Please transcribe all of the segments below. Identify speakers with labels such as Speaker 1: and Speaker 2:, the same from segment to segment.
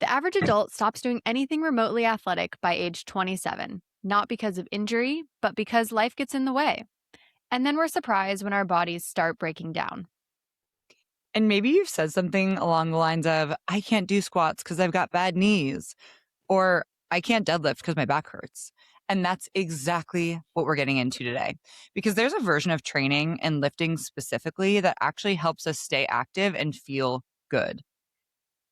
Speaker 1: The average adult stops doing anything remotely athletic by age 27, not because of injury, but because life gets in the way. And then we're surprised when our bodies start breaking down.
Speaker 2: And maybe you've said something along the lines of, I can't do squats because I've got bad knees, or I can't deadlift because my back hurts. And that's exactly what we're getting into today. Because there's a version of training and lifting specifically that actually helps us stay active and feel good.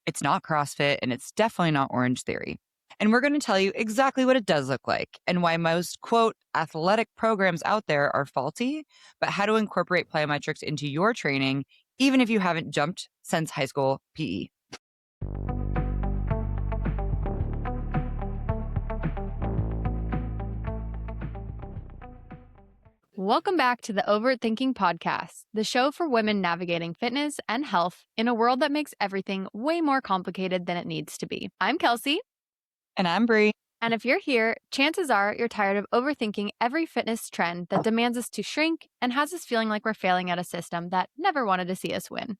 Speaker 2: It's not CrossFit and it's definitely not Orange Theory. And we're going to tell you exactly what it does look like and why most, quote, athletic programs out there are faulty, but how to incorporate plyometrics into your training, even if you haven't jumped since high school PE.
Speaker 1: Welcome back to the Overt Thinking podcast, the show for women navigating fitness and health in a world that makes everything way more complicated than it needs to be. I'm Kelsie.
Speaker 2: And I'm Bri.
Speaker 1: And if you're here, chances are you're tired of overthinking every fitness trend that demands us to shrink and has us feeling like we're failing at a system that never wanted to see us win.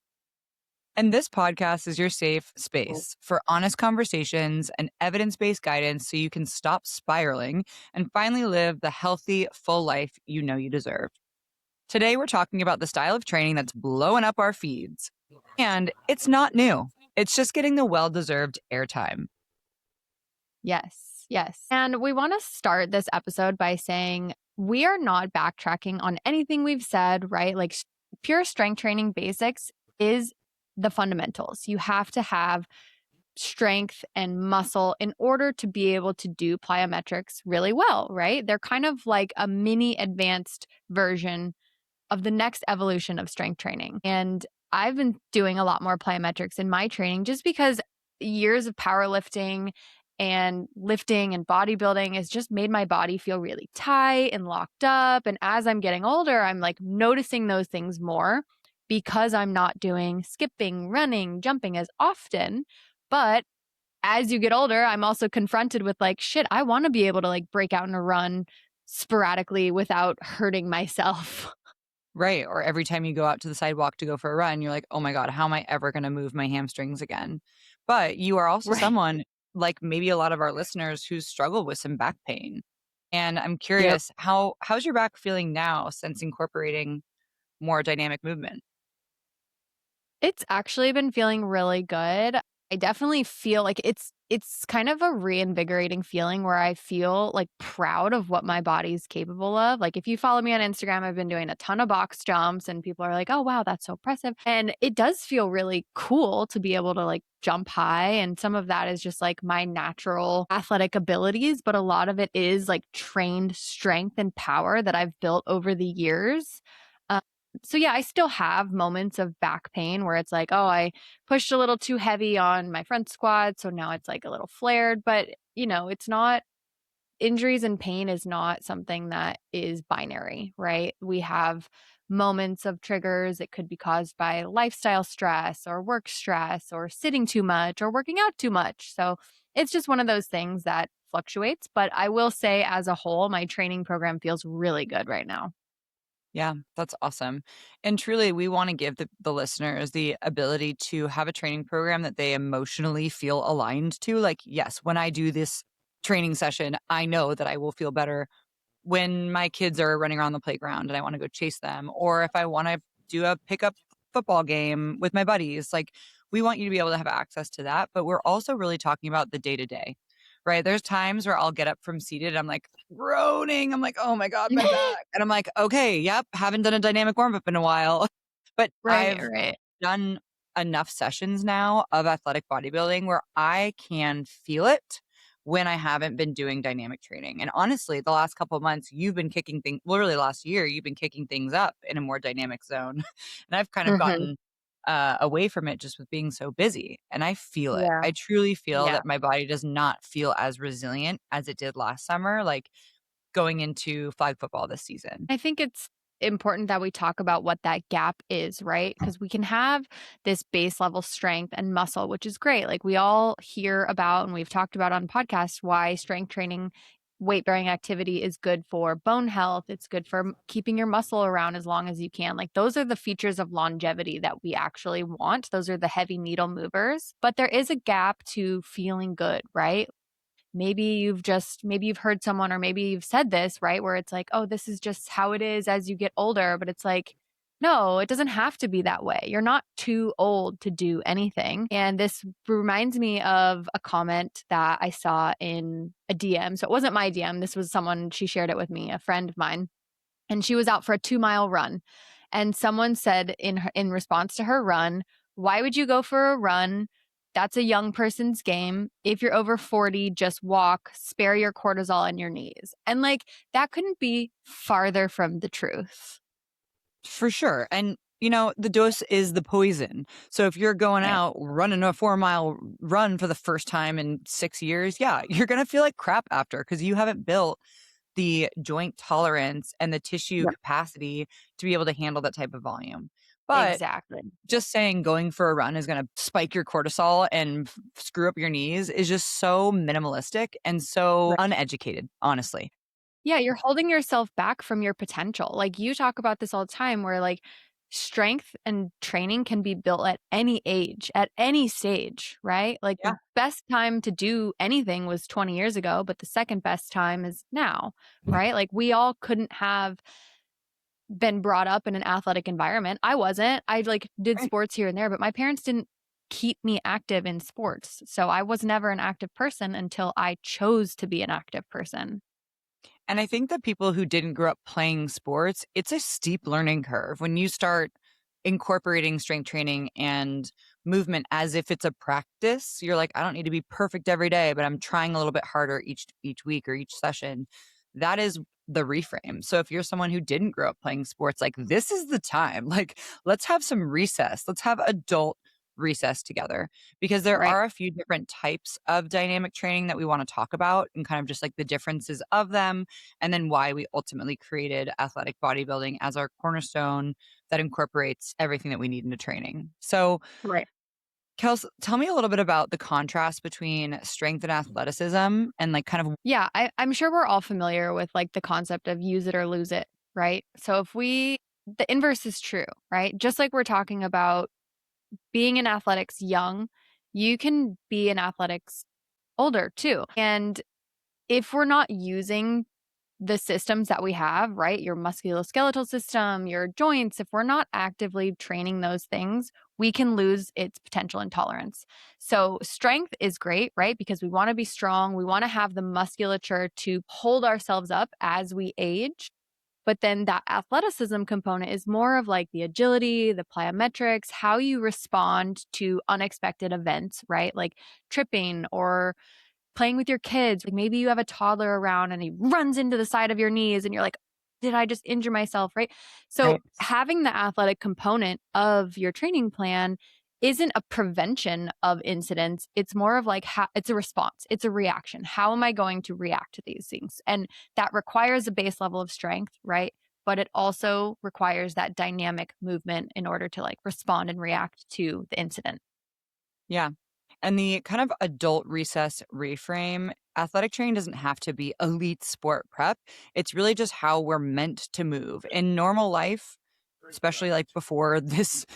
Speaker 2: And this podcast is your safe space for honest conversations and evidence-based guidance so you can stop spiraling and finally live the healthy, full life you know you deserve. Today, we're talking about the style of training that's blowing up our feeds. And it's not new. It's just getting the well-deserved airtime.
Speaker 1: Yes, yes. And we want to start this episode by saying we are not backtracking on anything we've said, right? Like pure strength training basics is the fundamentals. You have to have strength and muscle in order to be able to do plyometrics really well, right? They're kind of like a mini advanced version of the next evolution of strength training. And I've been doing a lot more plyometrics in my training just because years of powerlifting and lifting and bodybuilding has just made my body feel really tight and locked up. And as I'm getting older, I'm like noticing those things more because I'm not doing skipping, running, jumping as often. But as you get older, I'm also confronted with like, shit, I want to be able to like break out in a run sporadically without hurting myself.
Speaker 2: Right. Or every time you go out to the sidewalk to go for a run, you're like, oh my God, how am I ever going to move my hamstrings again? But you are also
Speaker 1: Right.
Speaker 2: someone like maybe a lot of our listeners who struggle with some back pain. And I'm
Speaker 1: Yep.
Speaker 2: curious, how's your back feeling now since incorporating more dynamic movement?
Speaker 1: It's actually been feeling really good. I definitely feel like it's kind of a reinvigorating feeling where I feel like proud of what my body's capable of. Like if you follow me on Instagram, I've been doing a ton of box jumps and people are like, "Oh wow, that's so impressive." And it does feel really cool to be able to like jump high, and some of that is just like my natural athletic abilities, but a lot of it is like trained strength and power that I've built over the years. So yeah, I still have moments of back pain where it's like, oh, I pushed a little too heavy on my front squat, so now it's like a little flared, but it's not injuries and pain is not something that is binary, right? We have moments of triggers. It could be caused by lifestyle stress or work stress or sitting too much or working out too much. So it's just one of those things that fluctuates, but I will say as a whole, my training program feels really good right now.
Speaker 2: Yeah, that's awesome. And truly, we want to give the listeners the ability to have a training program that they emotionally feel aligned to. Like, yes, when I do this training session, I know that I will feel better when my kids are running around the playground and I want to go chase them, or if I want to do a pickup football game with my buddies. Like, we want you to be able to have access to that. But we're also really talking about the day to day. Right. There's times where I'll get up from seated. I'm like groaning. I'm like, oh my God, my back. And I'm like, okay, yep, haven't done a dynamic warm up in a while. But
Speaker 1: Right,
Speaker 2: I've
Speaker 1: right.
Speaker 2: done enough sessions now of athletic bodybuilding where I can feel it when I haven't been doing dynamic training. And honestly, the last couple of months, you've been kicking things, well, really last year, you've been kicking things up in a more dynamic zone. And I've kind of
Speaker 1: Mhm.
Speaker 2: gotten away from it just with being so busy. And I feel it.
Speaker 1: Yeah.
Speaker 2: I truly feel
Speaker 1: Yeah.
Speaker 2: that my body does not feel as resilient as it did last summer, like going into flag football this season.
Speaker 1: I think it's important that we talk about what that gap is, right? Because we can have this base level strength and muscle, which is great. Like we all hear about and we've talked about on podcasts why strength training weight bearing activity is good for bone health. It's good for keeping your muscle around as long as you can. Like, those are the features of longevity that we actually want. Those are the heavy needle movers. But there is a gap to feeling good, right? Maybe you've heard someone, or maybe you've said this, right? Where it's like, oh, this is just how it is as you get older. But it's like, no, it doesn't have to be that way. You're not too old to do anything. And this reminds me of a comment that I saw in a DM. So it wasn't my DM. This was someone, she shared it with me, a friend of mine, and she was out for a 2-mile run. And someone said in response to her run, "Why would you go for a run? That's a young person's game. If you're over 40, just walk, spare your cortisol and your knees." And like, that couldn't be farther from the truth.
Speaker 2: For sure. And, the dose is the poison. So if you're going
Speaker 1: Right.
Speaker 2: out running a 4-mile run for the first time in 6 years, yeah, you're going to feel like crap after because you haven't built the joint tolerance and the tissue
Speaker 1: Yep.
Speaker 2: capacity to be able to handle that type of volume. But
Speaker 1: Exactly.
Speaker 2: just saying going for a run is going to spike your cortisol and screw up your knees is just so minimalistic and so
Speaker 1: Right.
Speaker 2: uneducated, honestly.
Speaker 1: Yeah, you're holding yourself back from your potential. Like, you talk about this all the time where like strength and training can be built at any age, at any stage, right? Like,
Speaker 2: Yeah.
Speaker 1: the best time to do anything was 20 years ago, but the second best time is now, right? Like, we all couldn't have been brought up in an athletic environment. I wasn't. I like did
Speaker 2: Right.
Speaker 1: sports here and there, but my parents didn't keep me active in sports. So I was never an active person until I chose to be an active person.
Speaker 2: And I think that people who didn't grow up playing sports, it's a steep learning curve when you start incorporating strength training and movement as if it's a practice. You're like, I don't need to be perfect every day, but I'm trying a little bit harder each week or each session. That is the reframe. So if you're someone who didn't grow up playing sports, like this is the time. Like let's have some recess. Let's have adult recess together because there
Speaker 1: Right.
Speaker 2: are a few different types of dynamic training that we want to talk about and kind of just like the differences of them and then why we ultimately created athletic bodybuilding as our cornerstone that incorporates everything that we need into training. So,
Speaker 1: Right.
Speaker 2: Kels, tell me a little bit about the contrast between strength and athleticism and like kind of
Speaker 1: Yeah, I'm sure we're all familiar with like the concept of use it or lose it, right? So if we the inverse is true, right? Just like we're talking about being in athletics young, you can be in athletics older too. And if we're not using the systems that we have, right? Your musculoskeletal system, your joints, if we're not actively training those things, we can lose its potential and tolerance. So, strength is great, right? Because we want to be strong. We want to have the musculature to hold ourselves up as we age. But then that athleticism component is more of like the agility, the plyometrics, how you respond to unexpected events, right? Like tripping or playing with your kids. Like, maybe you have a toddler around and he runs into the side of your knees and you're like, did I just injure myself? Right. So,
Speaker 2: right.
Speaker 1: having the athletic component of your training plan isn't a prevention of incidents. It's more of like, it's a response, it's a reaction. How am I going to react to these things? And that requires a base level of strength, right? But it also requires that dynamic movement in order to like respond and react to the incident.
Speaker 2: Yeah. And the kind of adult recess reframe, athletic training doesn't have to be elite sport prep. It's really just how we're meant to move. In normal life, especially like before this,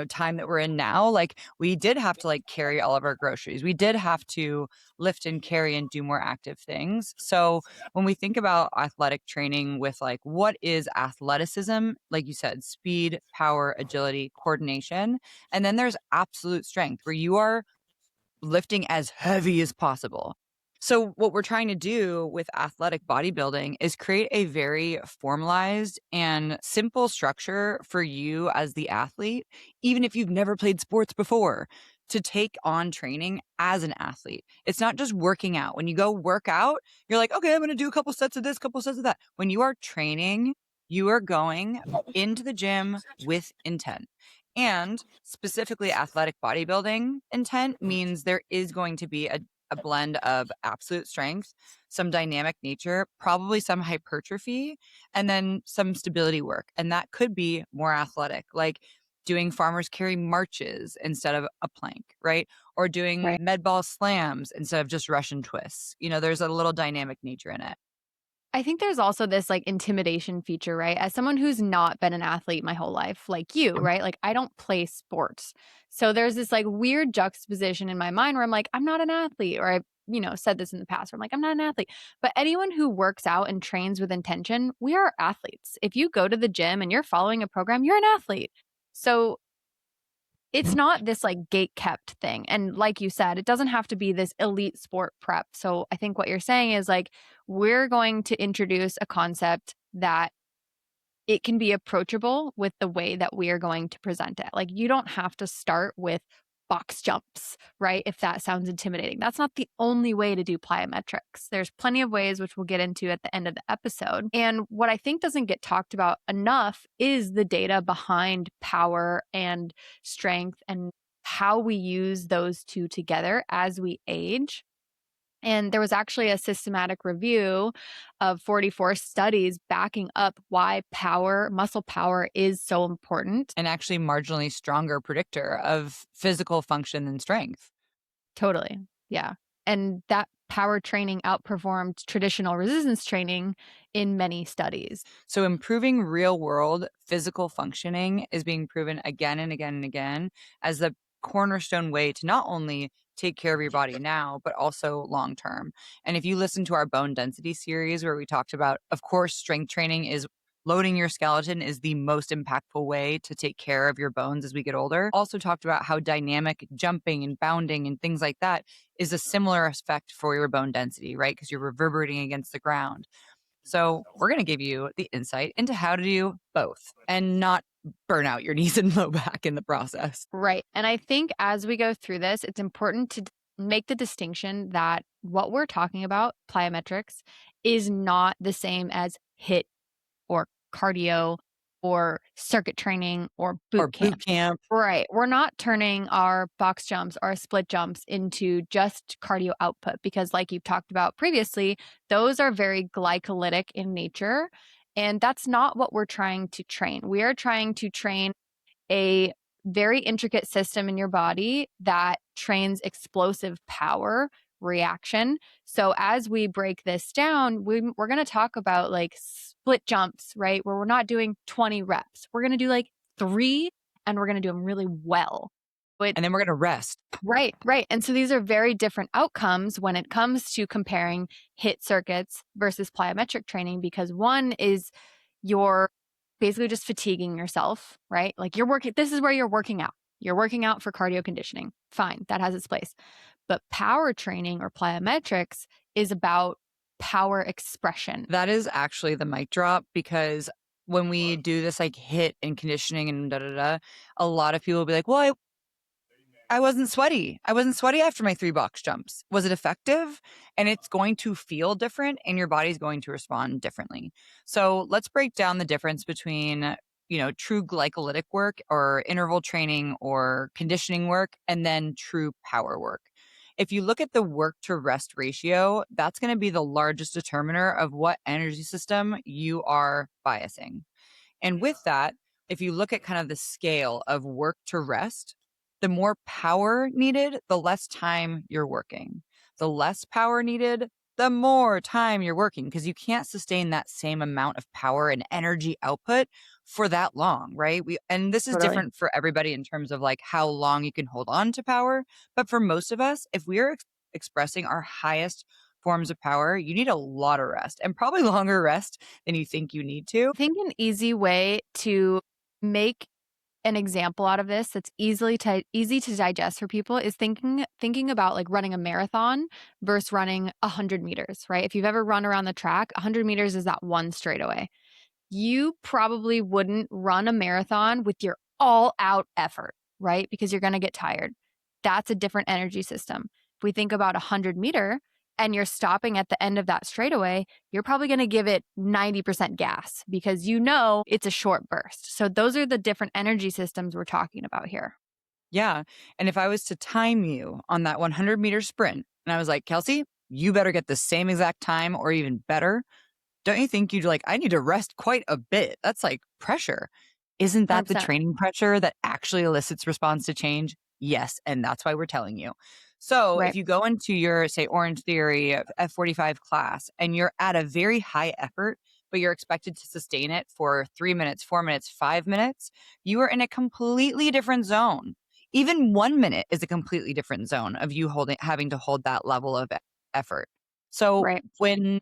Speaker 2: time that we're in now, like we did have to like carry all of our groceries. We did have to lift and carry and do more active things. So when we think about athletic training with like what is athleticism, like you said, speed, power, agility, coordination, and then there's absolute strength where you are lifting as heavy as possible. So, what we're trying to do with athletic bodybuilding is create a very formalized and simple structure for you as the athlete, even if you've never played sports before, to take on training as an athlete. It's not just working out. When you go work out, you're like, okay, I'm going to do a couple sets of this, couple sets of that. When you are training, you are going into the gym with intent. And specifically, athletic bodybuilding intent means there is going to be a blend of absolute strength, some dynamic nature, probably some hypertrophy, and then some stability work. And that could be more athletic, like doing farmers carry marches instead of a plank, right? Or doing
Speaker 1: Right.
Speaker 2: med ball slams instead of just Russian twists. There's a little dynamic nature in it.
Speaker 1: I think there's also this like intimidation feature, right? As someone who's not been an athlete my whole life, like you, right? Like I don't play sports. So there's this like weird juxtaposition in my mind where I'm like, I'm not an athlete, or I've, said this in the past where I'm like, I'm not an athlete. But anyone who works out and trains with intention, we are athletes. If you go to the gym and you're following a program, you're an athlete. So it's not this like gate kept thing. And like you said, it doesn't have to be this elite sport prep. So I think what you're saying is like, we're going to introduce a concept that it can be approachable with the way that we are going to present it. Like, you don't have to start with box jumps, right? If that sounds intimidating, that's not the only way to do plyometrics. There's plenty of ways, which we'll get into at the end of the episode. And what I think doesn't get talked about enough is the data behind power and strength and how we use those two together as we age. And there was actually a systematic review of 44 studies backing up why muscle power is so important.
Speaker 2: And actually marginally stronger predictor of physical function and strength.
Speaker 1: Totally. Yeah. And that power training outperformed traditional resistance training in many studies.
Speaker 2: So improving real world physical functioning is being proven again and again and again as the cornerstone way to not only take care of your body now, but also long term. And if you listen to our bone density series where we talked about, of course, strength training is loading your skeleton is the most impactful way to take care of your bones as we get older. Also talked about how dynamic jumping and bounding and things like that is a similar effect for your bone density, right? Because you're reverberating against the ground. So, we're going to give you the insight into how to do both and not burn out your knees and low back in the process.
Speaker 1: Right. And I think as we go through this, it's important to make the distinction that what we're talking about, plyometrics, is not the same as HIIT or cardio or circuit training or
Speaker 2: Or
Speaker 1: boot
Speaker 2: boot
Speaker 1: camp.
Speaker 2: camp.
Speaker 1: Right. We're not turning our box jumps or split jumps into just cardio output because, like you've talked about previously, those are very glycolytic in nature. And that's not what we're trying to train. We are trying to train a very intricate system in your body that trains explosive power reaction. So as we break this down, we're going to talk about like split jumps, right? Where we're not doing 20 reps. We're going to do like 3 and we're going to do them really well. But
Speaker 2: And then we're going to rest.
Speaker 1: right, right. And so these are very different outcomes when it comes to comparing HIIT circuits versus plyometric training because one is you're basically just fatiguing yourself, right? Like this is where you're working out. You're working out for cardio conditioning. Fine, that has its place. But power training or plyometrics is about power expression.
Speaker 2: That is actually the mic drop because when we do this like hit and conditioning and da da da, a lot of people will be like, well, I wasn't sweaty. I wasn't sweaty after my 3 box jumps. Was it effective? And it's going to feel different and your body's going to respond differently. So let's break down the difference between, true glycolytic work or interval training or conditioning work and then true power work. If you look at the work to rest ratio, that's going to be the largest determiner of what energy system you are biasing. And with that, if you look at kind of the scale of work to rest, the more power needed, the less time you're working. The less power needed, the more time you're working because you can't sustain that same amount of power and energy output for that long, right? And this is
Speaker 1: Totally.
Speaker 2: different for everybody in terms of like how long you can hold on to power, but for most of us, if we are expressing our highest forms of power, you need a lot of rest and probably longer rest than you think you need to.
Speaker 1: I think an easy way to make an example out of this that's easy to digest for people is thinking about like running a marathon versus running 100 meters, right? If you've ever run around the track, 100 meters is that one straightaway. You probably wouldn't run a marathon with your all out effort, right? Because you're going to get tired. That's a different energy system. If we think about 100-meter and you're stopping at the end of that straightaway, you're probably going to give it 90% gas because you know it's a short burst. So those are the different energy systems we're talking about here.
Speaker 2: Yeah. And if I was to time you on that 100-meter sprint and I was like, Kelsie, you better get the same exact time or even better, don't you think you'd like, I need to rest quite a bit? That's like pressure. Isn't that the
Speaker 1: 100%.
Speaker 2: training pressure that actually elicits response to change? Yes. And that's why we're telling you. So if
Speaker 1: Right.
Speaker 2: you go into your, say, Orange Theory F45 class and you're at a very high effort, but you're expected to sustain it for 3 minutes, 4 minutes, 5 minutes, you are in a completely different zone. Even 1 minute is a completely different zone of you having to hold that level of effort. So
Speaker 1: Right.
Speaker 2: when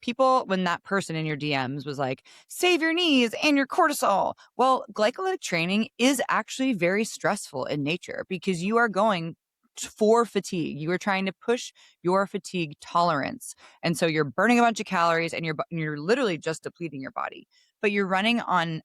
Speaker 2: that person in your DMs was like, save your knees and your cortisol. Well, glycolytic training is actually very stressful in nature because you are going for fatigue. You are trying to push your fatigue tolerance. And so you're burning a bunch of calories and you're literally just depleting your body. But you're running on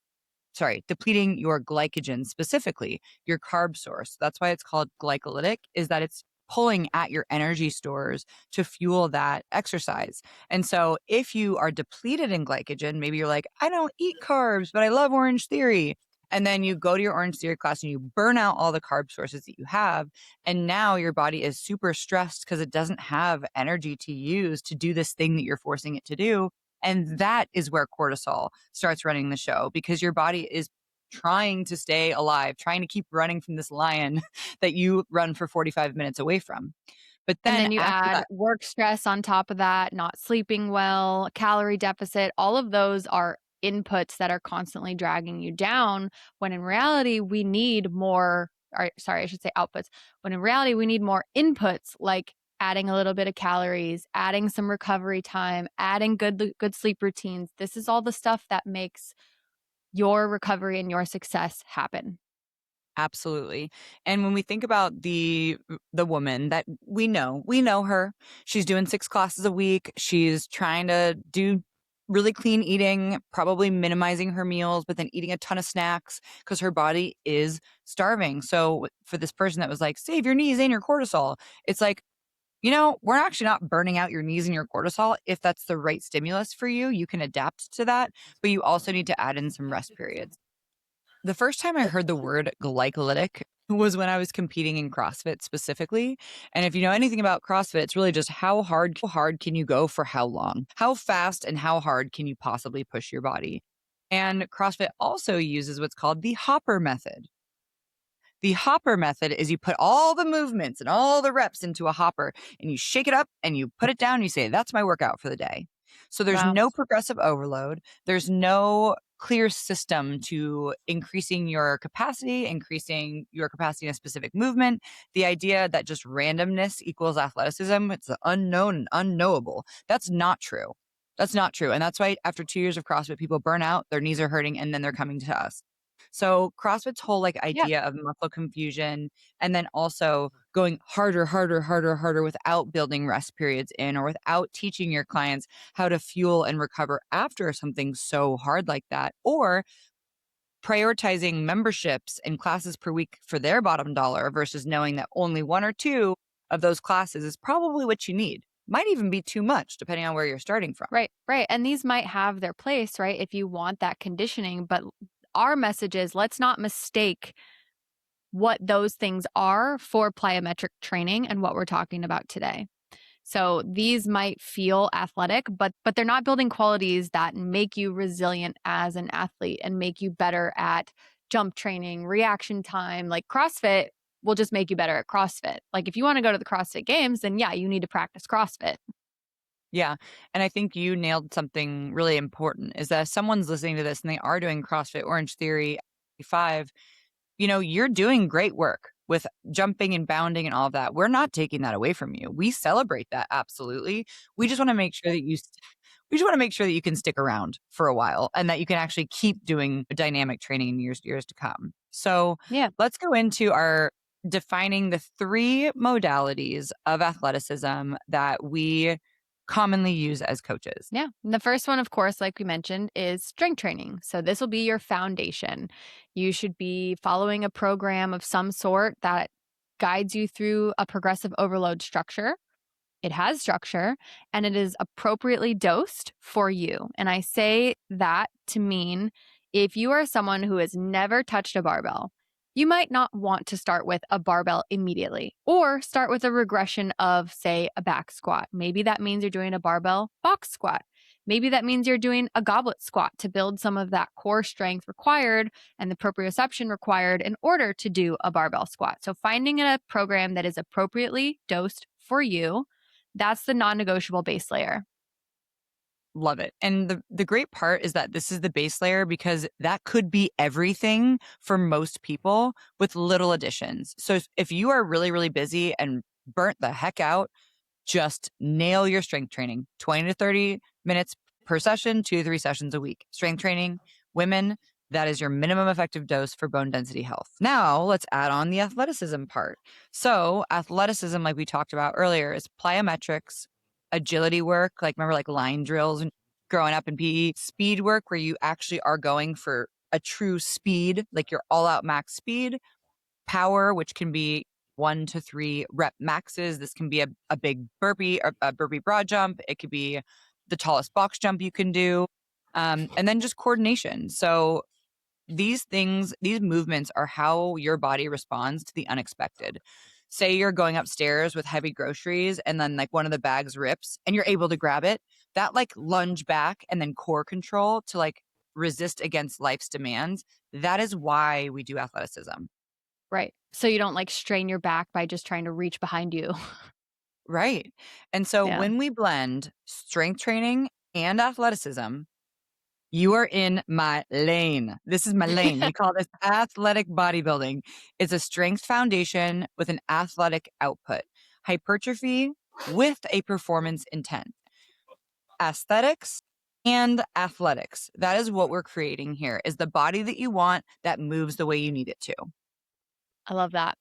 Speaker 2: depleting your glycogen, specifically your carb source. That's why it's called glycolytic, is that it's pulling at your energy stores to fuel that exercise. And so if you are depleted in glycogen, maybe you're like, I don't eat carbs, but I love Orange Theory. And then you go to your Orange Theory class and you burn out all the carb sources that you have. And now your body is super stressed because it doesn't have energy to use to do this thing that you're forcing it to do. And that is where cortisol starts running the show because your body is trying to stay alive, trying to keep running from this lion that you run for 45 minutes away from. But
Speaker 1: And
Speaker 2: then
Speaker 1: then you
Speaker 2: after
Speaker 1: add
Speaker 2: that,
Speaker 1: work stress on top of that, not sleeping well, calorie deficit. All of those are inputs that are constantly dragging you down when in reality we need more, or sorry, I should say outputs. When in reality we need more inputs like adding a little bit of calories, adding some recovery time, adding good sleep routines. This is all the stuff that makes your recovery and your success happen.
Speaker 2: absolutely. And when we think about the woman that we know her. She's doing 6 classes a week. She's trying to do really clean eating, probably minimizing her meals, but then eating a ton of snacks because her body is starving. So for this person that was like, save your knees and your cortisol, it's like, we're actually not burning out your knees and your cortisol. If that's the right stimulus for you, you can adapt to that, but you also need to add in some rest periods. The first time I heard the word glycolytic was when I was competing in CrossFit specifically. And if you know anything about CrossFit, it's really just how hard can you go for how long? How fast and how hard can you possibly push your body? And CrossFit also uses what's called the hopper method. The hopper method is you put all the movements and all the reps into a hopper and you shake it up and you put it down and you say, that's my workout for the day. So there's
Speaker 1: Wow.
Speaker 2: no progressive overload. There's no clear system to increasing your capacity in a specific movement. The idea that just randomness equals athleticism, it's the unknown and unknowable. That's not true. That's not true. And that's why after 2 years of CrossFit, people burn out, their knees are hurting, and then they're coming to us. So CrossFit's whole
Speaker 1: Yeah.
Speaker 2: idea of muscle confusion and then also going harder, harder, harder, harder without building rest periods in or without teaching your clients how to fuel and recover after something so hard like that, or prioritizing memberships and classes per week for their bottom dollar versus knowing that only one or two of those classes is probably what you need. Might even be too much depending on where you're starting from.
Speaker 1: Right, right. And these might have their place, right? If you want that conditioning, but our message is let's not mistake what those things are for plyometric training and what we're talking about today. So these might feel athletic, but they're not building qualities that make you resilient as an athlete and make you better at jump training, reaction time. Like CrossFit will just make you better at CrossFit. Like if you want to go to the CrossFit games, then yeah, you need to practice CrossFit.
Speaker 2: Yeah. And I think you nailed something really important is that if someone's listening to this and they are doing CrossFit Orange Theory 5, you're doing great work with jumping and bounding and all of that. We're not taking that away from you. We celebrate that absolutely. We just want to make sure that we just want to make sure that you can stick around for a while and that you can actually keep doing dynamic training in years to come. So,
Speaker 1: Yeah.
Speaker 2: let's go into our defining the 3 modalities of athleticism that we commonly use as coaches.
Speaker 1: Yeah. And the first one, of course, like we mentioned, is strength training. So this will be your foundation. You should be following a program of some sort that guides you through a progressive overload structure. It has structure and it is appropriately dosed for you. And I say that to mean if you are someone who has never touched a barbell, you might not want to start with a barbell immediately or start with a regression of, say, a back squat. Maybe that means you're doing a barbell box squat. Maybe that means you're doing a goblet squat to build some of that core strength required and the proprioception required in order to do a barbell squat. So finding a program that is appropriately dosed for you, that's the non-negotiable base layer.
Speaker 2: Love it. And the great part is that this is the base layer because that could be everything for most people with little additions. So if you are really, really busy and burnt the heck out, just nail your strength training 20 to 30 minutes per session, 2 to 3 sessions a week. Strength training, women, that is your minimum effective dose for bone density health. Now, let's add on the athleticism part. So, athleticism, like we talked about earlier, is plyometrics, agility work, like remember, like line drills and growing up in PE, speed work, where you actually are going for a true speed, like your all out max speed, power, which can be 1 to 3 rep maxes. This can be a big burpee, or a burpee broad jump. It could be the tallest box jump you can do. And then just coordination. So these things, these movements are how your body responds to the unexpected. Say you're going upstairs with heavy groceries and then like one of the bags rips and you're able to grab it. That like lunge back and then core control to like resist against life's demands. That is why we do athleticism.
Speaker 1: Right. So you don't like strain your back by just trying to reach behind you.
Speaker 2: Right. And so
Speaker 1: Yeah.
Speaker 2: when we blend strength training and athleticism, you are in my lane. This is my lane. We call this athletic bodybuilding. It's a strength foundation with an athletic output, hypertrophy with a performance intent, aesthetics and athletics. That is what we're creating here is the body that you want that moves the way you need it to.
Speaker 1: I love that.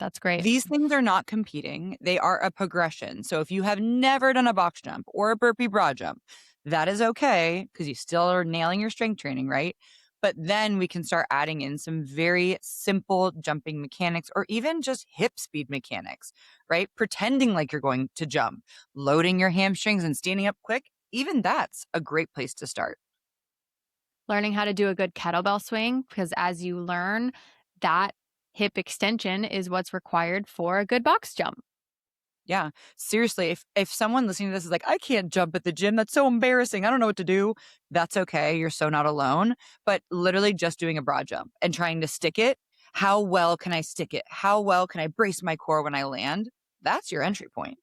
Speaker 1: That's great.
Speaker 2: These things are not competing. They are a progression. So if you have never done a box jump or a burpee broad jump, that is okay because you still are nailing your strength training, right? But then we can start adding in some very simple jumping mechanics or even just hip speed mechanics, right? Pretending like you're going to jump, loading your hamstrings and standing up quick. Even that's a great place to start.
Speaker 1: Learning how to do a good kettlebell swing, because as you learn, that hip extension is what's required for a good box jump.
Speaker 2: Yeah. Seriously, if someone listening to this is like, I can't jump at the gym, that's so embarrassing. I don't know what to do. That's okay. You're so not alone. But literally just doing a broad jump and trying to stick it. How well can I stick it? How well can I brace my core when I land? That's your entry point.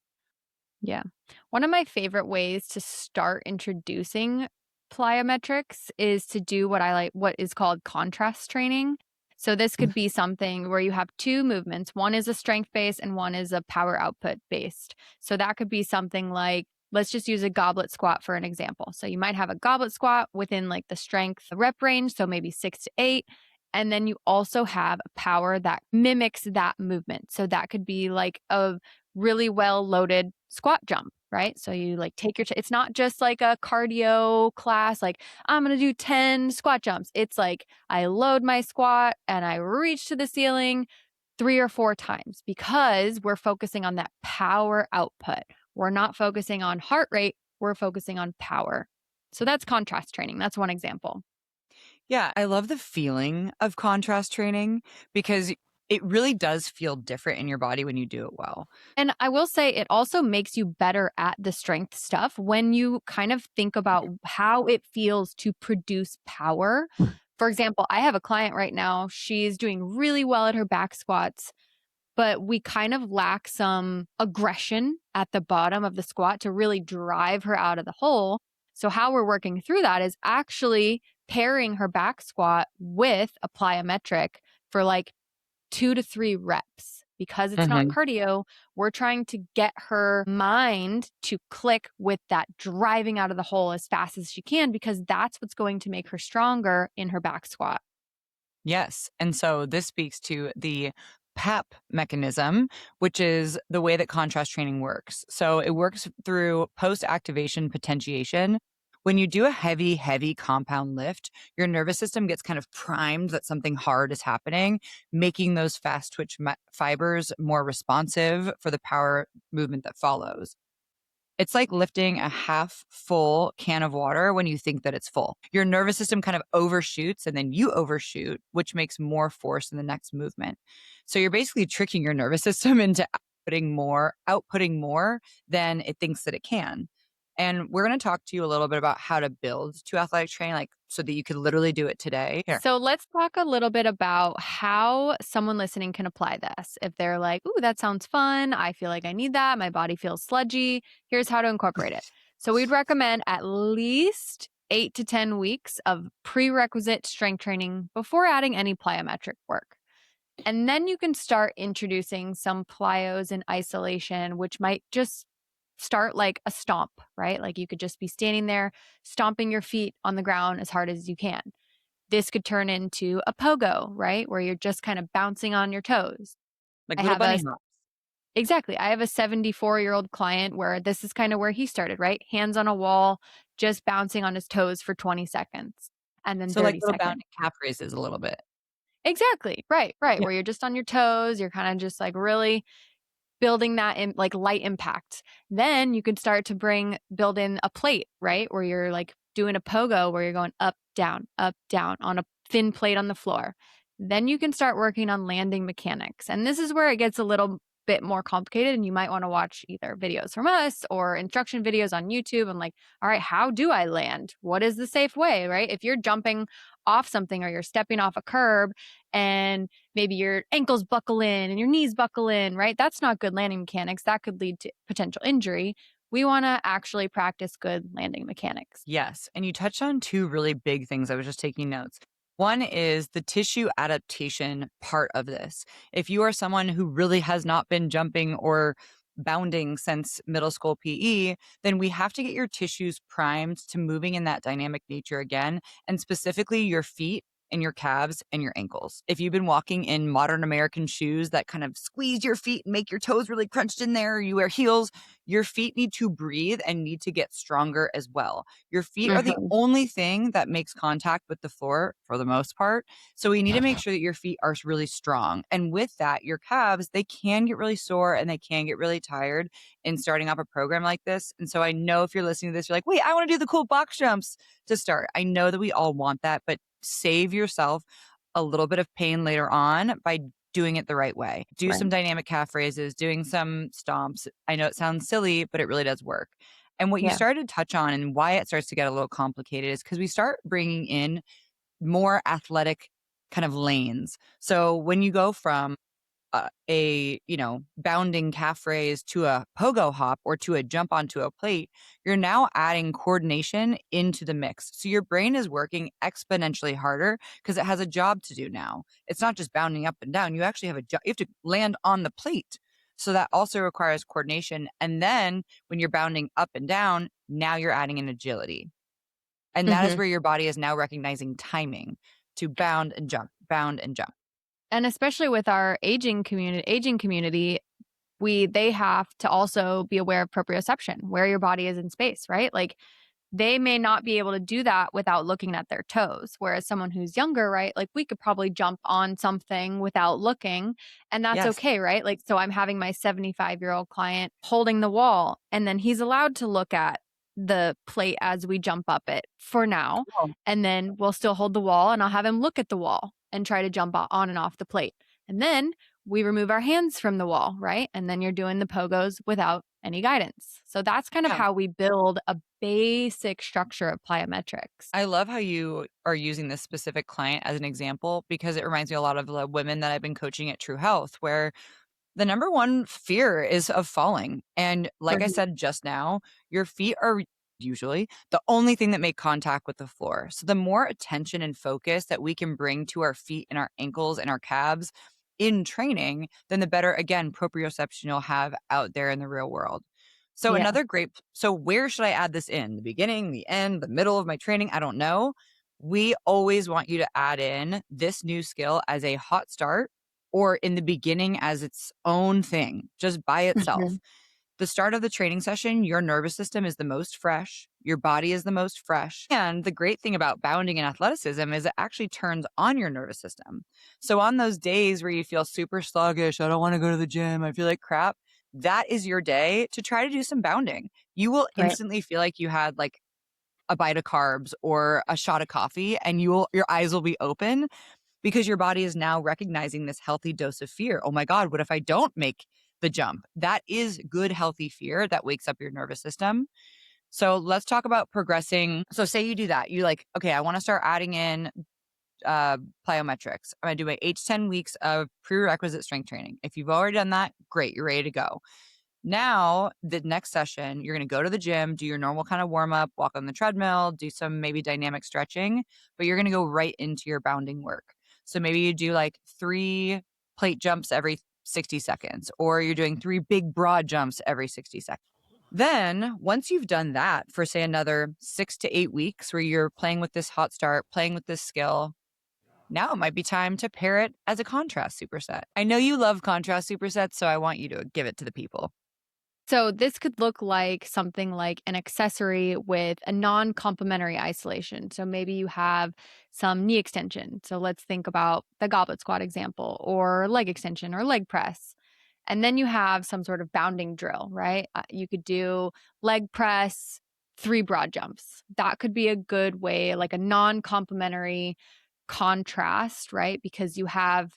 Speaker 1: Yeah. One of my favorite ways to start introducing plyometrics is to do what is called contrast training. So this could be something where you have two movements. One is a strength based and one is a power output based. So that could be something like, let's just use a goblet squat for an example. So you might have a goblet squat within like the strength rep range, so maybe 6 to 8. And then you also have a power that mimics that movement. So that could be like a really well loaded squat jump, right? So you like take it's not just like a cardio class, like I'm going to do 10 squat jumps. It's like I load my squat and I reach to the ceiling 3 or 4 times because we're focusing on that power output. We're not focusing on heart rate, we're focusing on power. So that's contrast training. That's one example.
Speaker 2: Yeah. I love the feeling of contrast training because it really does feel different in your body when you do it well.
Speaker 1: And I will say it also makes you better at the strength stuff when you kind of think about how it feels to produce power. For example, I have a client right now. She's doing really well at her back squats, but we kind of lack some aggression at the bottom of the squat to really drive her out of the hole. So, how we're working through that is actually pairing her back squat with a plyometric for like 2 to 3 reps. Because it's not
Speaker 2: Mhm.
Speaker 1: cardio, we're trying to get her mind to click with that driving out of the hole as fast as she can, because that's what's going to make her stronger in her back squat.
Speaker 2: Yes. And so this speaks to the PAP mechanism, which is the way that contrast training works. So it works through post activation potentiation. When you do a heavy, heavy compound lift, your nervous system gets kind of primed that something hard is happening, making those fast twitch fibers more responsive for the power movement that follows. It's like lifting a half full can of water when you think that it's full. Your nervous system kind of overshoots and then you overshoot, which makes more force in the next movement. So you're basically tricking your nervous system into outputting more than it thinks that it can. And we're going to talk to you a little bit about how to build to athletic training, like so that you could literally do it today. Here.
Speaker 1: So let's talk a little bit about how someone listening can apply this. If they're like, ooh, that sounds fun. I feel like I need that. My body feels sludgy. Here's how to incorporate it. So we'd recommend at least 8 to 10 weeks of prerequisite strength training before adding any plyometric work. And then you can start introducing some plyos in isolation, which might just start like a stomp, right? Like you could just be standing there, stomping your feet on the ground as hard as you can. This could turn into a pogo, right? Where you're just kind of bouncing on your toes.
Speaker 2: Like
Speaker 1: I
Speaker 2: little
Speaker 1: have a
Speaker 2: bunny hops.
Speaker 1: Exactly. I have a 74-year-old client where this is kind of where he started, right? Hands on a wall, just bouncing on his toes for 20 seconds and then
Speaker 2: So like
Speaker 1: 30
Speaker 2: little
Speaker 1: seconds.
Speaker 2: bounding calf raises a little bit.
Speaker 1: Exactly. Right, right.
Speaker 2: Yeah.
Speaker 1: Where you're just on your toes, you're kind of just like really building that in like light impact. Then you can start to build in a plate, right? Where you're like doing a pogo where you're going up, down on a thin plate on the floor. Then you can start working on landing mechanics. And this is where it gets a little bit more complicated. And you might want to watch either videos from us or instruction videos on YouTube and like, all right, how do I land? What is the safe way, right? If you're jumping off something or you're stepping off a curb and maybe your ankles buckle in and your knees buckle in, right? That's not good landing mechanics. That could lead to potential injury. We want to actually practice good landing mechanics.
Speaker 2: Yes. And you touched on two really big things. I was just taking notes. One is the tissue adaptation part of this. If you are someone who really has not been jumping or bounding since middle school PE, then we have to get your tissues primed to moving in that dynamic nature again, and specifically your feet and your calves and your ankles. If you've been walking in modern American shoes that kind of squeeze your feet and make your toes really crunched in there, or you wear heels, your feet need to breathe and need to get stronger as well. Your feet are the
Speaker 1: Hmm.
Speaker 2: only thing that makes contact with the floor for the most part. So we need to make sure that your feet are really strong. And with that, your calves, they can get really sore and they can get really tired in starting off a program like this. And so I know if you're listening to this, you're like, wait, I want to do the cool box jumps to start. I know that we all want that, but save yourself a little bit of pain later on by doing it the right way. Do
Speaker 1: Right.
Speaker 2: some dynamic calf raises, doing some stomps. I know it sounds silly, but it really does work. And what you
Speaker 1: Yeah.
Speaker 2: started to touch on and why it starts to get a little complicated is because we start bringing in more athletic kind of lanes. So when you go from bounding calf raise to a pogo hop or to a jump onto a plate, you're now adding coordination into the mix. So your brain is working exponentially harder because it has a job to do now. It's not just bounding up and down. You actually have a job. You have to land on the plate. So that also requires coordination. And then when you're bounding up and down, now you're adding an agility. And that is
Speaker 1: Hmm.
Speaker 2: where your body is now recognizing timing to bound and jump, bound and jump.
Speaker 1: And especially with our aging community, they have to also be aware of proprioception, where your body is in space, right? Like they may not be able to do that without looking at their toes. Whereas someone who's younger, right? Like we could probably jump on something without looking, and that's
Speaker 2: Yes.
Speaker 1: okay, right? Like, so I'm having my 75-year-old client holding the wall, and then he's allowed to look at the plate as we jump up it for now.
Speaker 2: Cool.
Speaker 1: And then we'll still hold the wall, and I'll have him look at the wall and try to jump on and off the plate. And then we remove our hands from the wall, right? And then you're doing the pogos without any guidance. So that's kind of
Speaker 2: Yeah.
Speaker 1: how we build a basic structure of plyometrics.
Speaker 2: I love how you are using this specific client as an example because it reminds me a lot of the women that I've been coaching at True Health, where the number one fear is of falling. And like I
Speaker 1: Mhm.
Speaker 2: said just now, your feet are usually the only thing that make contact with the floor. So the more attention and focus that we can bring to our feet and our ankles and our calves in training, then the better, again, proprioception you'll have out there in the real world. So
Speaker 1: Yeah.
Speaker 2: so where should I add this in? The beginning, the end, the middle of my training? I don't know. We always want you to add in this new skill as a hot start or in the beginning as its own thing, just by itself.
Speaker 1: Mhm.
Speaker 2: The start of the training session, your nervous system is the most fresh, your body is the most fresh. And the great thing about bounding and athleticism is it actually turns on your nervous system. So on those days where you feel super sluggish, I don't want to go to the gym, I feel like crap, that is your day to try to do some bounding. You will
Speaker 1: Right.
Speaker 2: instantly feel like you had like a bite of carbs or a shot of coffee and your eyes will be open because your body is now recognizing this healthy dose of fear. Oh my God, what if I don't make the jump? That is good, healthy fear that wakes up your nervous system. So let's talk about progressing. So say you do that. You like, okay, I want to start adding in plyometrics. I'm going to do my 8 to 10 weeks of prerequisite strength training. If you've already done that, great, you're ready to go. Now, the next session, you're going to go to the gym, do your normal kind of warm up, walk on the treadmill, do some maybe dynamic stretching, but you're going to go right into your bounding work. So maybe you do like 3 plate jumps every 60 seconds, or you're doing 3 big broad jumps every 60 seconds. Then, once you've done that for, say, another 6 to 8 weeks where you're playing with this hot start, playing with this skill, now it might be time to pair it as a contrast superset. I know you love contrast supersets, so I want you to give it to the people.
Speaker 1: So this could look like something like an accessory with a non-complementary isolation. So maybe you have some knee extension. So let's think about the goblet squat example, or leg extension or leg press. And then you have some sort of bounding drill, right? You could do leg press, 3 broad jumps. That could be a good way, like a non-complementary contrast, right? Because you have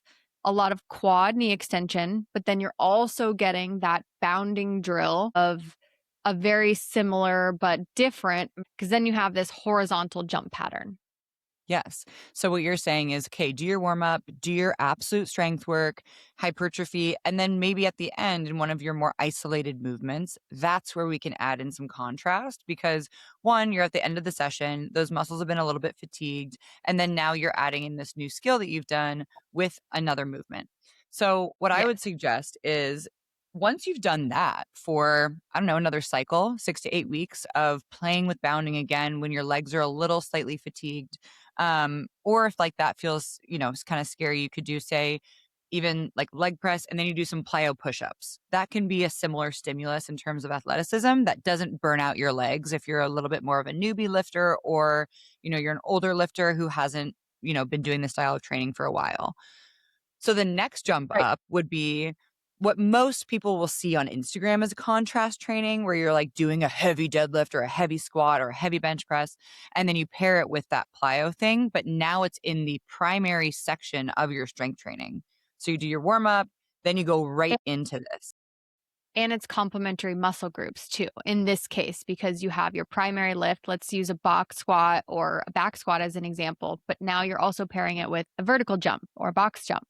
Speaker 1: a lot of quad knee extension, but then you're also getting that bounding drill of a very similar but different, because then you have this horizontal jump pattern.
Speaker 2: Yes. So what you're saying is, okay, do your warm up, do your absolute strength work, hypertrophy, and then maybe at the end in one of your more isolated movements, that's where we can add in some contrast because one, you're at the end of the session, those muscles have been a little bit fatigued, and then now you're adding in this new skill that you've done with another movement. So what I
Speaker 1: Yeah.
Speaker 2: would suggest is once you've done that for, I don't know, another cycle, 6 to 8 weeks of playing with bounding again when your legs are a little slightly fatigued, or if like that feels, kind of scary, you could do, say, even like leg press, and then you do some plyo push-ups. That can be a similar stimulus in terms of athleticism that doesn't burn out your legs if you're a little bit more of a newbie lifter, or, you're an older lifter who hasn't, been doing this style of training for a while. So the next jump
Speaker 1: Right.
Speaker 2: up would be what most people will see on Instagram as a contrast training, where you're like doing a heavy deadlift or a heavy squat or a heavy bench press, and then you pair it with that plyo thing. But now it's in the primary section of your strength training. So you do your warm up, then you go right into this.
Speaker 1: And it's complementary muscle groups too, in this case, because you have your primary lift. Let's use a box squat or a back squat as an example, but now you're also pairing it with a vertical jump or a box jump.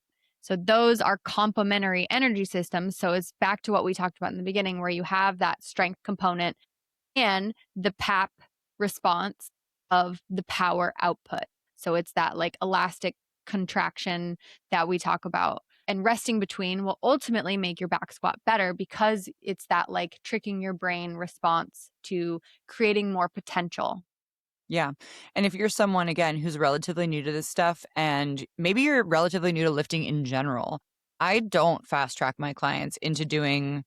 Speaker 1: So those are complementary energy systems. So it's back to what we talked about in the beginning, where you have that strength component and the PAP response of the power output. So it's that like elastic contraction that we talk about. And resting between will ultimately make your back squat better because it's that like tricking your brain response to creating more potential.
Speaker 2: Yeah. And if you're someone, again, who's relatively new to this stuff, and maybe you're relatively new to lifting in general, I don't fast track my clients into doing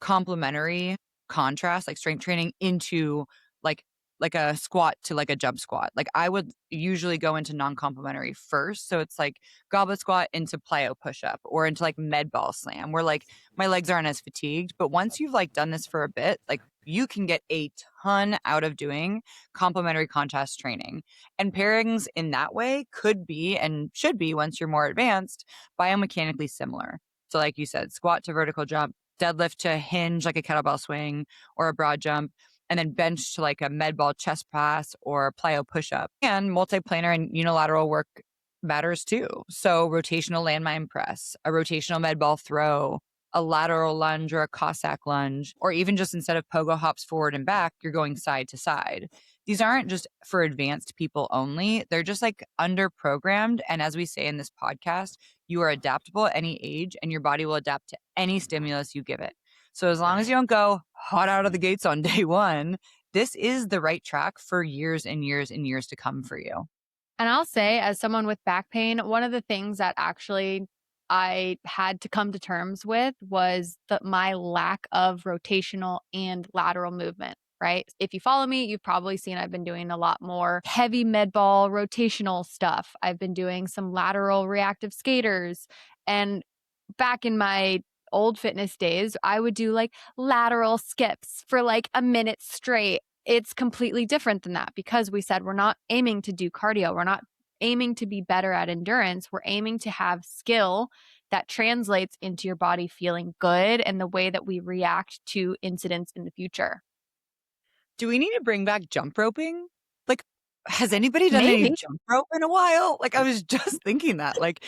Speaker 2: complementary contrast, like strength training into like like a squat to like a jump squat. Like I would usually go into non-complementary first. So it's like goblet squat into plyo push-up or into like med ball slam where like my legs aren't as fatigued. But once you've like done this for a bit, like you can get a ton out of doing complementary contrast training. And pairings in that way could be and should be, once you're more advanced, biomechanically similar. So like you said, squat to vertical jump, deadlift to hinge like a kettlebell swing or a broad jump, and then bench to like a med ball chest press or a plyo push up. And multiplanar and unilateral work matters too. So rotational landmine press, a rotational med ball throw, a lateral lunge or a Cossack lunge, or even just instead of pogo hops forward and back, you're going side to side. These aren't just for advanced people only. They're just like under programmed. And as we say in this podcast, you are adaptable at any age and your body will adapt to any stimulus you give it. So as long as you don't go hot out of the gates on day one, this is the right track for years and years and years to come for you.
Speaker 1: And I'll say, as someone with back pain, one of the things that actually I had to come to terms with was my lack of rotational and lateral movement, right? If you follow me, you've probably seen I've been doing a lot more heavy med ball rotational stuff. I've been doing some lateral reactive skaters. And back in my old fitness days, I would do like lateral skips for like a minute straight. It's completely different than that because we said we're not aiming to do cardio. We're not aiming to be better at endurance. We're aiming to have skill that translates into your body feeling good and the way that we react to incidents in the future.
Speaker 2: Do we need to bring back jump roping? Like, has anybody done any
Speaker 1: Maybe.
Speaker 2: jump rope in a while? Like, I was just thinking that. Like,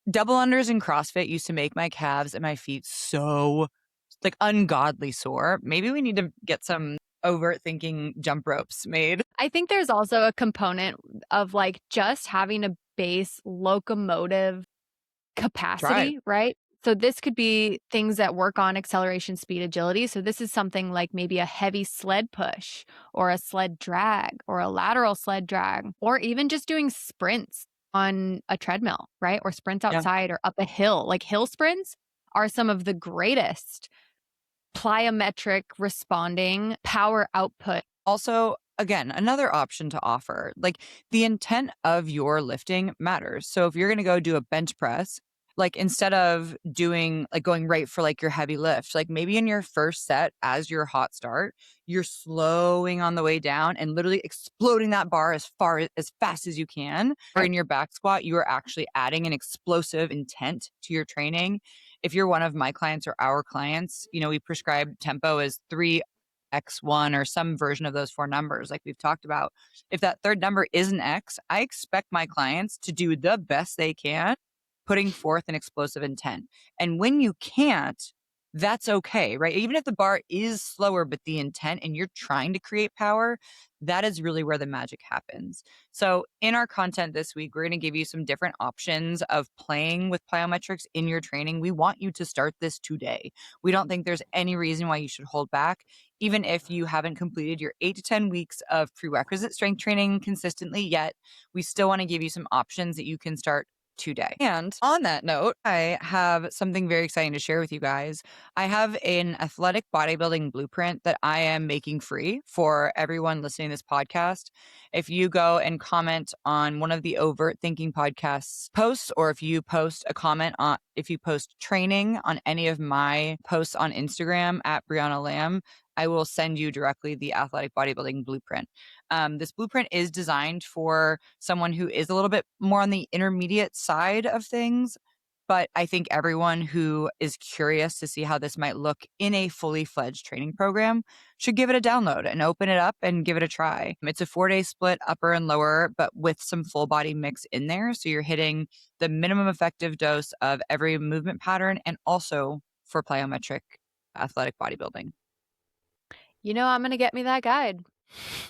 Speaker 2: double unders in CrossFit used to make my calves and my feet so, like, ungodly sore. Maybe we need to get some overt thinking jump ropes made.
Speaker 1: I think there's also a component of like just having a base locomotive
Speaker 2: Drive.
Speaker 1: capacity, right? So this could be things that work on acceleration, speed, agility. So this is something like maybe a heavy sled push or a sled drag or a lateral sled drag, or even just doing sprints on a treadmill, right? Or sprints
Speaker 2: Yeah.
Speaker 1: outside or up a hill. Like hill sprints are some of the greatest plyometric responding power output.
Speaker 2: Also, again, another option to offer, like the intent of your lifting matters. So if you're going to go do a bench press, like instead of doing like going right for like your heavy lift, like maybe in your first set as your hot start, you're slowing on the way down and literally exploding that bar as fast as you can. Or
Speaker 1: Right.
Speaker 2: in your back squat, you are actually adding an explosive intent to your training. If you're one of my clients or our clients, we prescribe tempo as 3x1 or some version of those four numbers, like we've talked about. If that third number is an X, I expect my clients to do the best they can, putting forth an explosive intent. And when you can't, that's okay, right? Even if the bar is slower, but the intent and you're trying to create power, that is really where the magic happens. So, in our content this week, we're going to give you some different options of playing with plyometrics in your training. We want you to start this today. We don't think there's any reason why you should hold back. Even if you haven't completed your 8 to 10 weeks of prerequisite strength training consistently yet, we still want to give you some options that you can start today. And on that note, I have something very exciting to share with you guys. I have an athletic bodybuilding blueprint that I am making free for everyone listening to this podcast. If you go and comment on one of the Overt Thinking podcasts posts, or if you post a comment on, if you post training on any of my posts on Instagram at Brianna Lamb, I will send you directly the athletic bodybuilding blueprint. This blueprint is designed for someone who is a little bit more on the intermediate side of things. But I think everyone who is curious to see how this might look in a fully fledged training program should give it a download and open it up and give it a try. It's a 4-day split, upper and lower, but with some full body mix in there. So you're hitting the minimum effective dose of every movement pattern and also for plyometric athletic bodybuilding.
Speaker 1: I'm going to get me that guide.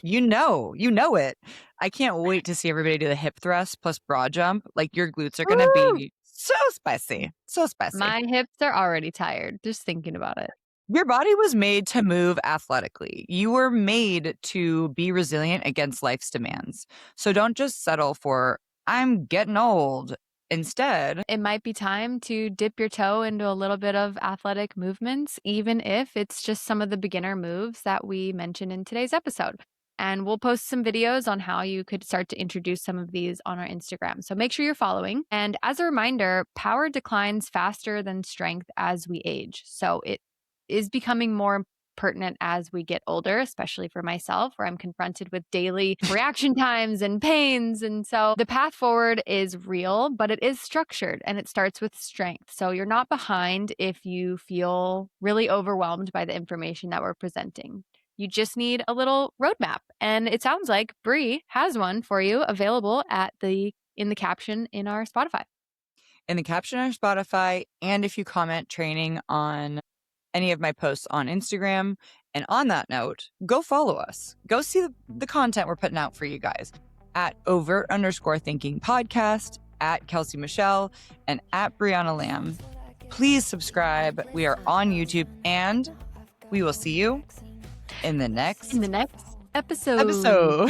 Speaker 2: You know it. I can't wait to see everybody do the hip thrust plus broad jump. Like your glutes are going to
Speaker 1: Woo!
Speaker 2: be so spicy. So spicy.
Speaker 1: My hips are already tired just thinking about it.
Speaker 2: Your body was made to move athletically. You were made to be resilient against life's demands. So don't just settle for, I'm getting old. Instead,
Speaker 1: It might be time to dip your toe into a little bit of athletic movements, even if it's just some of the beginner moves that we mentioned in today's episode. And we'll post some videos on how you could start to introduce some of these on our Instagram. So make sure you're following. And as a reminder, power declines faster than strength as we age. So it is becoming more pertinent as we get older, especially for myself, where I'm confronted with daily reaction times and pains. And so the path forward is real, but it is structured and it starts with strength. So you're not behind if you feel really overwhelmed by the information that we're presenting. You just need a little roadmap. And it sounds like Bri has one for you available in the caption in our Spotify.
Speaker 2: in the caption on Spotify, and if you comment training on any of my posts on Instagram. And on that note, go follow us. Go see the content we're putting out for you guys at overt_thinking podcast, at Kelsie Michelle, and at Brianna Lamb. Please subscribe. We are on YouTube, and we will see you in the next
Speaker 1: episode.